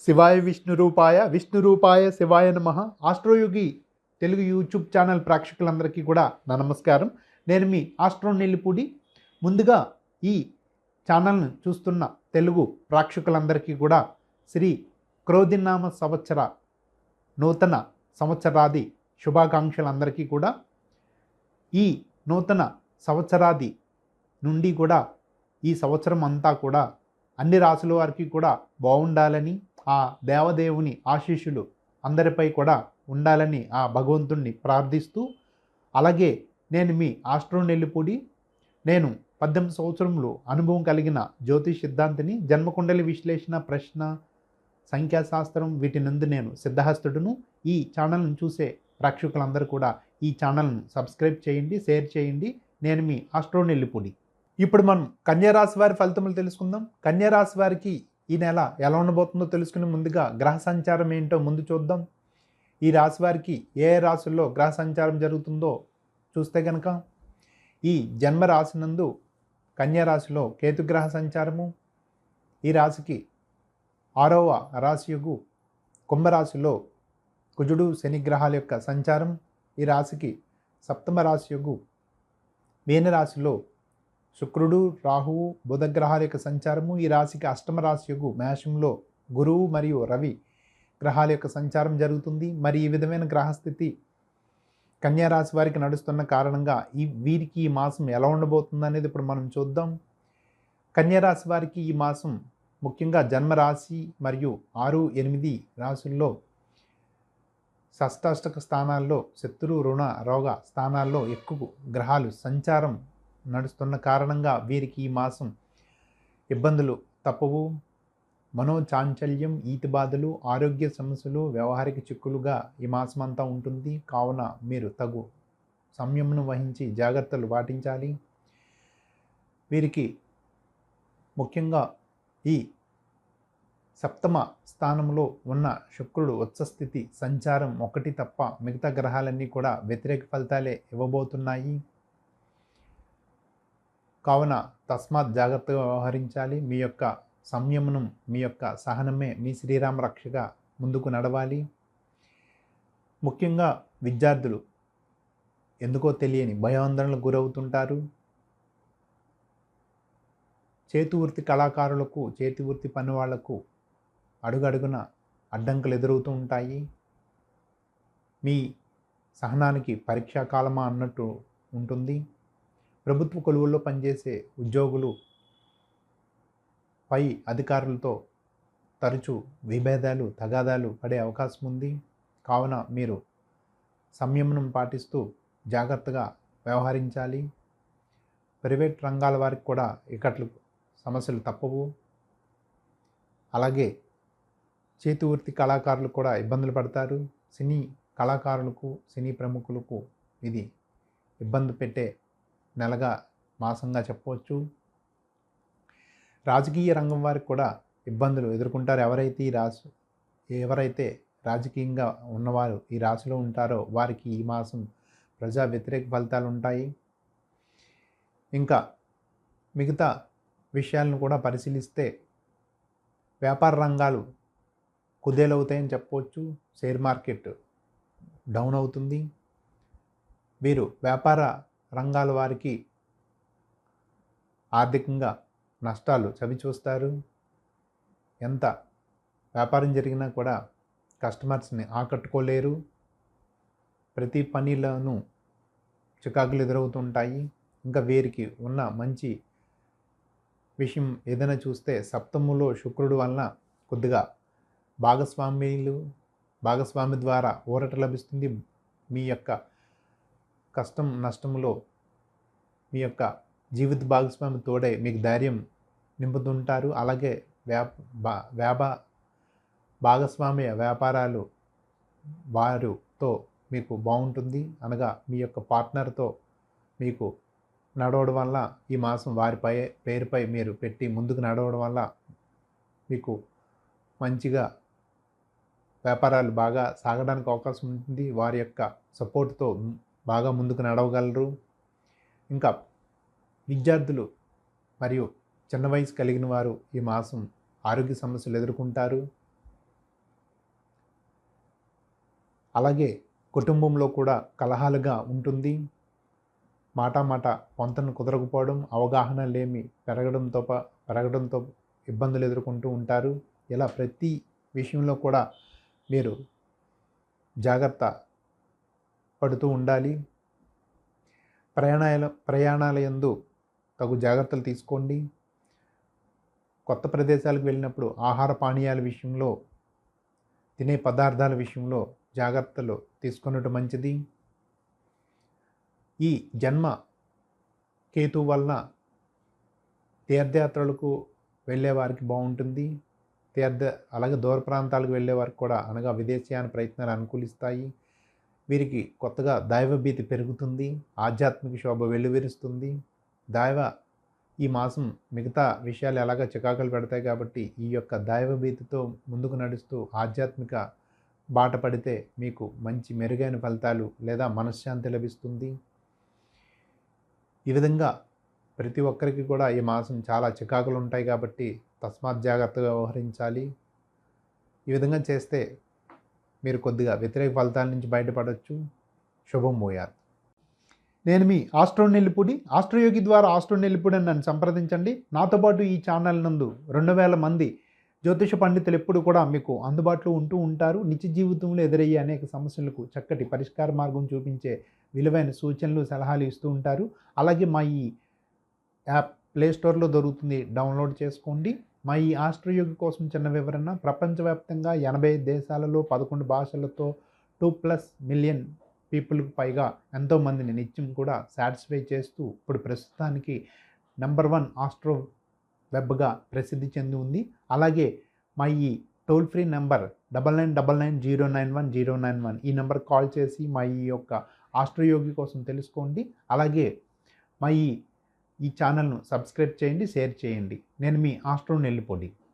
శివాయ విష్ణురూపాయ విష్ణురూపాయ శివాయ నమః. ఆస్ట్రోయోగి తెలుగు యూట్యూబ్ ఛానల్ ప్రేక్షకులందరికీ కూడా నా నమస్కారం. నేను మీ ఆస్ట్రో నెల్లిపూడి. ముందుగా ఈ ఛానల్ను చూస్తున్న తెలుగు ప్రేక్షకులందరికీ కూడా శ్రీ క్రోధినామ సంవత్సర నూతన సంవత్సరాది శుభాకాంక్షలందరికీ కూడా ఈ నూతన సంవత్సరాది నుండి కూడా ఈ సంవత్సరం అంతా కూడా అన్ని రాసుల వారికి కూడా బాగుండాలని, ఆ దేవదేవుని ఆశీస్సులు అందరిపై కూడా ఉండాలని ఆ భగవంతుణ్ణి ప్రార్థిస్తూ, అలాగే నేను మీ ఆస్ట్రో నెల్లిపూడి. నేను 18 సంవత్సరములు అనుభవం కలిగిన జ్యోతిష్ సిద్ధాంతిని. జన్మకుండలి విశ్లేషణ, ప్రశ్న, సంఖ్యాశాస్త్రం వీటి నందు నేను సిద్ధహస్తుడును. ఈ ఛానల్ను చూసే ప్రేక్షకులందరూ కూడా ఈ ఛానల్ను సబ్స్క్రైబ్ చేయండి, షేర్ చేయండి. నేను మీ ఆస్ట్రో నెల్లిపూడి. ఇప్పుడు మనం కన్యారాశి వారి ఫలితములు తెలుసుకుందాం. కన్యారాశి వారికి ఈ నెల ఎలా ఉండబోతుందో తెలుసుకుని ముందుగా గ్రహ సంచారం ఏంటో ముందు చూద్దాం. ఈ రాశి వారికి ఏ రాశుల్లో గ్రహ సంచారం జరుగుతుందో చూస్తే కనుక, ఈ జన్మ రాశి నందు కన్యారాశిలో కేతుగ్రహ సంచారము, ఈ రాశికి 6వ రాశియగు కుంభరాశిలో కుజుడు శని గ్రహాల యొక్క సంచారం, ఈ రాశికి 7వ రాశియగు మీనరాశిలో శుక్రుడు రాహువు బుధ గ్రహాల యొక్క సంచారము, ఈ రాశికి 8వ రాశియగు మేషంలో గురువు మరియు రవి గ్రహాల యొక్క సంచారం జరుగుతుంది. మరి ఈ విధమైన గ్రహస్థితి కన్యారాశి వారికి నడుస్తున్న కారణంగా వీరికి ఈ మాసం ఎలా ఉండబోతుంది అనేది ఇప్పుడు మనం చూద్దాం. కన్యారాశి వారికి ఈ మాసం ముఖ్యంగా జన్మరాశి మరియు 6, 8 రాశుల్లో షష్టాష్టక స్థానాల్లో శత్రు రుణ రోగ స్థానాల్లో ఎక్కువ గ్రహాలు సంచారం నడుస్తున్న కారణంగా వీరికి ఈ మాసం ఇబ్బందులు తప్పవు. మనోచాంచల్యం, ఈతి బాధలు, ఆరోగ్య సమస్యలు, వ్యవహారిక చిక్కులుగా ఈ మాసం అంతా ఉంటుంది. కావున మీరు తగు సంయమనం వహించి జాగ్రత్తలు పాటించాలి. వీరికి ముఖ్యంగా ఈ 7వ స్థానంలో ఉన్న శుక్రుడు ఉచ్చస్థితి సంచారం ఒకటి తప్ప మిగతా గ్రహాలన్నీ కూడా వ్యతిరేక ఫలితాలే ఇవ్వబోతున్నాయి. కావున తస్మాత్ జాగ్రత్తగా వ్యవహరించాలి. మీ యొక్క సంయమనం, మీ యొక్క సహనమే మీ శ్రీరామ రక్షగా ముందుకు నడవాలి. ముఖ్యంగా విద్యార్థులు ఎందుకో తెలియని భయాందోళనలకు గురవుతుంటారు. చేతివృత్తి కళాకారులకు, చేతివృత్తి పని వాళ్లకు అడుగడుగున అడ్డంకులు ఎదురవుతూ ఉంటాయి. మీ సహనానికి పరీక్షాకాలమా అన్నట్టు ఉంటుంది. ప్రభుత్వ కొలువుల్లో పనిచేసే ఉద్యోగులు పై అధికారులతో తరచూ విభేదాలు, తగాదాలు పడే అవకాశం ఉంది. కావున మీరు సంయమనం పాటిస్తూ జాగ్రత్తగా వ్యవహరించాలి. ప్రైవేట్ రంగాల వారికి కూడా ఇక్కట్లు సమస్యలు తప్పవు. అలాగే చేతివృత్తి కళాకారులు కూడా ఇబ్బందులు పడతారు. సినీ కళాకారులకు, సినీ ప్రముఖులకు ఇది ఇబ్బంది పెట్టే నెలగా, మాసంగా చెప్పవచ్చు. రాజకీయ రంగం వారికి కూడా ఇబ్బందులు ఎదుర్కొంటారు. ఎవరైతే రాజకీయంగా ఉన్నవారు ఈ రాశిలో ఉంటారో వారికి ఈ మాసం ప్రజా వ్యతిరేక ఫలితాలు ఉంటాయి. ఇంకా మిగతా విషయాలను కూడా పరిశీలిస్తే వ్యాపార రంగాలు కుదేలవుతాయని చెప్పవచ్చు. షేర్ మార్కెట్ డౌన్ అవుతుంది. వీరు వ్యాపార రంగాల వారికి ఆర్థికంగా నష్టాలు చవిచూస్తారు. ఎంత వ్యాపారం జరిగినా కూడా కస్టమర్స్ని ఆకట్టుకోలేరు. ప్రతి పనిలోనూ చికాకులు ఎదురవుతుంటాయి. ఇంకా వీరికి ఉన్న మంచి విషయం ఏదైనా చూస్తే 7వ శుక్రుడు వలన కొద్దిగా భాగస్వామి ద్వారా ఊరట లభిస్తుంది. మీ యొక్క కష్టం నష్టములో మీ యొక్క జీవిత భాగస్వామి తోడే మీకు ధైర్యం నింపుతుంటారు. అలాగే భాగస్వామ్య వ్యాపారాలు వారితో మీకు బాగుంటుంది. అనగా మీ యొక్క పార్ట్నర్తో మీకు నడవడం వల్ల ఈ మాసం వారిపై పేరుపై మీరు పెట్టి ముందుకు నడవడం వల్ల మీకు మంచిగా వ్యాపారాలు బాగా సాగడానికి అవకాశం ఉంటుంది. వారి యొక్క సపోర్ట్తో బాగా ముందుకు నడవగలరు. ఇంకా విద్యార్థులు మరియు చిన్న వయసు కలిగిన వారు ఈ మాసం ఆరోగ్య సమస్యలు ఎదుర్కొంటారు. అలాగే కుటుంబంలో కూడా కలహాలుగా ఉంటుంది. మాట పొంతన కుదరకపోవడం, అవగాహన లేమి పెరగడంతో ఇబ్బందులు ఎదుర్కొంటూ ఉంటారు. ఇలా ప్రతి విషయంలో కూడా మీరు జాగ్రత్త పడుతూ ఉండాలి. ప్రయాణాల యందు తగు జాగ్రత్తలు తీసుకోండి. కొత్త ప్రదేశాలకు వెళ్ళినప్పుడు ఆహార పానీయాల విషయంలో, తినే పదార్థాల విషయంలో జాగ్రత్తలు తీసుకొనడం మంచిది. ఈ జన్మ కేతు వలన తీర్థయాత్రలకు వెళ్ళే వారికి బాగుంటుంది. అలాగే దూర ప్రాంతాలకు వెళ్ళే వారికి కూడా, అనగా విదేశీయాన ప్రయత్నాలు అనుకూలిస్తాయి. వీరికి కొత్తగా దైవభీతి పెరుగుతుంది. ఆధ్యాత్మిక శోభ వెల్లువిరుస్తుంది. ఈ మాసం మిగతా విషయాలు ఎలాగ చికాకులు పెడతాయి కాబట్టి ఈ యొక్క దైవభీతితో ముందుకు నడుస్తూ ఆధ్యాత్మిక బాట పడితే మీకు మంచి మెరుగైన ఫలితాలు లేదా మనశ్శాంతి లభిస్తుంది. ఈ విధంగా ప్రతి ఒక్కరికి కూడా ఈ మాసం చాలా చికాకులు ఉంటాయి కాబట్టి తస్మాత్ జాగ్రత్తగా వ్యవహరించాలి. ఈ విధంగా చేస్తే మీరు కొద్దిగా వ్యతిరేక ఫలితాల నుంచి బయటపడవచ్చు. శుభం భూయాత్. నేను మీ ఆస్ట్రో నెల్లిపూడి. ఆస్ట్రోయోగి ద్వారా ఆస్ట్రో నెల్లిపూడి అని నన్ను సంప్రదించండి. నాతో పాటు ఈ ఛానల్ నందు 2000 మంది జ్యోతిష పండితులు ఎప్పుడు కూడా మీకు అందుబాటులో ఉంటూ ఉంటారు. నిత్య జీవితంలో ఎదురయ్యే అనేక సమస్యలకు చక్కటి పరిష్కార మార్గం చూపించే విలువైన సూచనలు, సలహాలు ఇస్తూ ఉంటారు. అలాగే మా ఈ యాప్ ప్లేస్టోర్లో దొరుకుతుంది, డౌన్లోడ్ చేసుకోండి. మా ఈ ఆస్ట్రోయోగి కోసం చిన్న వివరణ: ప్రపంచవ్యాప్తంగా 85 దేశాలలో 11 భాషలతో 2+ మిలియన్ పీపుల్కి పైగా ఎంతోమందిని నిత్యం కూడా సాటిస్ఫై చేస్తూ ఇప్పుడు ప్రస్తుతానికి నెంబర్ 1 ఆస్ట్రో వెబ్గా ప్రసిద్ధి చెంది ఉంది. అలాగే మా ఈ టోల్ ఫ్రీ నెంబర్ 9999091091 ఈ నెంబర్ కాల్ చేసి మా ఈ యొక్క ఆస్ట్రోయోగి కోసం తెలుసుకోండి. అలాగే మా ఈ ఛానల్ను సబ్స్క్రైబ్ చేయండి, షేర్ చేయండి. నేను మీ ఆస్ట్రో నెల్లిపూడి.